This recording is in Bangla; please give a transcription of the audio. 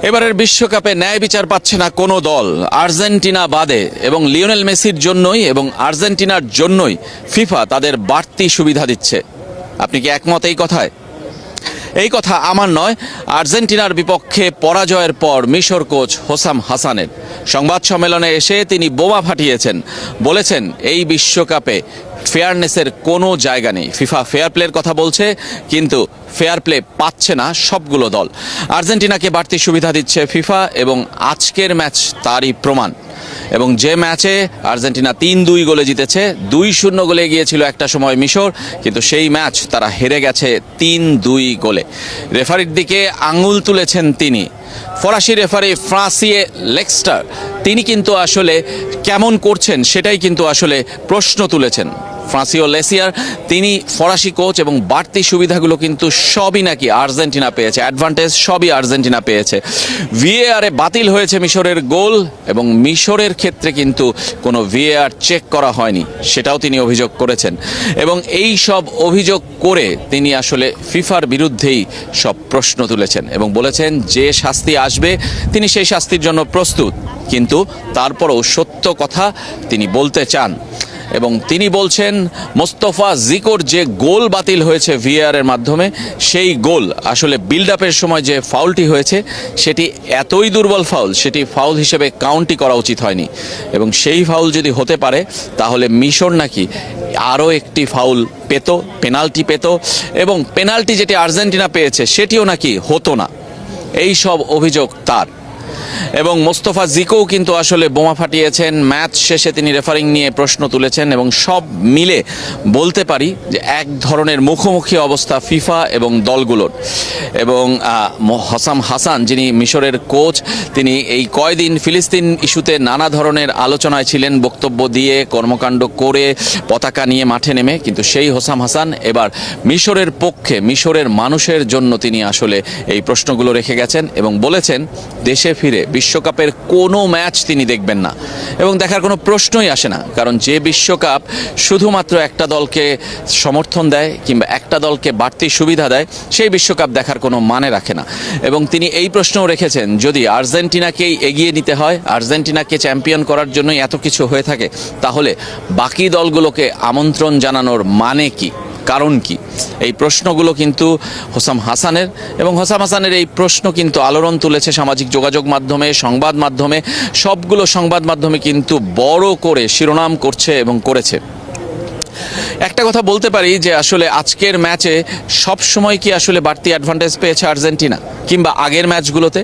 এবারের বিশ্বকাপে ন্যায় বিচার পাচ্ছে না কোনো দল, আর্জেন্টিনা বাদে। এবং লিওনেল মেসির জন্যই এবং আর্জেন্টিনার জন্যই ফিফা তাদের বাড়তি সুবিধা দিচ্ছে। আপনি কি একমত এই কথায়? এই কথা আমার নয়, আর্জেন্টিনার বিপক্ষে পরাজয়ের পর মিশর কোচ হোসাম হাসানের। সংবাদ সম্মেলনে এসে তিনি বোমা ফাটিয়েছেন, বলেছেন এই বিশ্বকাপে ফেয়ারনেসের কোনো জায়গা নেই। ফিফা ফেয়ার প্লের কথা বলছে, কিন্তু ফেয়ার প্লে পাচ্ছে না সবগুলো দল। আর্জেন্টিনাকে বাড়তি সুবিধা দিচ্ছে ফিফা এবং আজকের ম্যাচ তারই প্রমাণ। এবং যে ম্যাচে আর্জেন্টিনা 3-2 গোলে জিতেছে, 2-0 গোলে এগিয়েছিল একটা সময় মিশর, কিন্তু সেই ম্যাচ তারা হেরে গেছে 3-2 গোলে। রেফারির দিকে আঙুল তুলেছেন তিনি, ফরাসি রেফারি ফ্রান্সিয়ে লেক্সটার। তিনি কিন্তু আসলে কেমন করছেন সেটাই কিন্তু আসলে প্রশ্ন তুলেছেন। ফ্রান্সিও লেসিয়ার তিনি ফরাসি কোচ এবং বাড়তি সুবিধাগুলো কিন্তু সবই নাকি আর্জেন্টিনা পেয়েছে, অ্যাডভান্টেজ সবই আর্জেন্টিনা পেয়েছে। ভিএআরে বাতিল হয়েছে মিশরের গোল এবং মিশরের ক্ষেত্রে কিন্তু কোনো ভিএআর চেক করা হয়নি, সেটাও তিনি অভিযোগ করেছেন। এবং এই সব অভিযোগ করে তিনি আসলে ফিফার বিরুদ্ধেই সব প্রশ্ন তুলেছেন এবং বলেছেন যে শাস্তি আসবে তিনি সেই শাস্তির জন্য প্রস্তুত, কিন্তু তারপরও সত্য কথা তিনি বলতে চান। এবং তিনি বলছেন মোস্তফা জিকোর যে গোল বাতিল হয়েছে ভিএআরের মাধ্যমে, সেই গোল আসলে বিল্ড আপের সময় যে ফাউলটি হয়েছে সেটি এতই দুর্বল ফাউল, সেটি ফাউল হিসেবে কাউন্টই করা উচিত হয়নি। এবং সেই ফাউল যদি হতে পারে তাহলে মিশর নাকি আরও একটি ফাউল পেত, পেনাল্টি পেত, এবং পেনাল্টি যেটি আর্জেন্টিনা পেয়েছে সেটিও নাকি হতো না। এই সব অভিযোগ তার। এবং মোস্তফা জিকোও কিন্তু আসলে বোমা ফাটিয়েছেন। ম্যাচ শেষে তিনি রেফারিং নিয়ে প্রশ্ন তুলেছেন এবং সব মিলে বলতে পারি যে এক ধরনের মুখোমুখি অবস্থা ফিফা এবং দলগুলোর। এবং হোসাম হাসান যিনি মিশরের কোচ, তিনি এই কয়দিন ফিলিস্তিন ইস্যুতে নানা ধরনের আলোচনায় ছিলেন, বক্তব্য দিয়ে কর্মকাণ্ড করে পতাকা নিয়ে মাঠে নেমে, কিন্তু সেই হোসাম হাসান এবার মিশরের পক্ষে, মিশরের মানুষের জন্য তিনি আসলে এই প্রশ্নগুলো রেখে গেছেন এবং বলেছেন দেশে ফিরে বিশ্বকাপের কোনো ম্যাচ তিনি দেখবেন না এবং দেখার কোনো প্রশ্নই আসে না। কারণ যে বিশ্বকাপ শুধুমাত্র একটা দলকে সমর্থন দেয় কিংবা একটা দলকে বাড়তি সুবিধা দেয়, সেই বিশ্বকাপ দেখার কোনো মানে রাখে না। এবং তিনি এই প্রশ্নও রেখেছেন, যদি আর্জেন্টিনাকেই এগিয়ে নিতে হয়, আর্জেন্টিনাকে চ্যাম্পিয়ন করার জন্যই এত কিছু হয়ে থাকে, তাহলে বাকি দলগুলোকে আমন্ত্রণ জানানোর মানে কি, কারণ কি? এই প্রশ্নগুলো কিন্তু হোসাম হাসানের, এবং হোসাম হাসানের এই প্রশ্ন কিন্তু আলোড়ন তুলেছে সামাজিক যোগাযোগ মাধ্যমে, সংবাদ মাধ্যমে। সবগুলো সংবাদ মাধ্যমে কিন্তু বড় করে শিরোনাম করছে এবং করেছে। একটা কথা বলতে পারি যে আসলে আজকের ম্যাচে সব সময় কি আসলে বাড়তি অ্যাডভান্টেজ পেয়েছে আর্জেন্টিনা কিংবা আগের ম্যাচগুলোতে?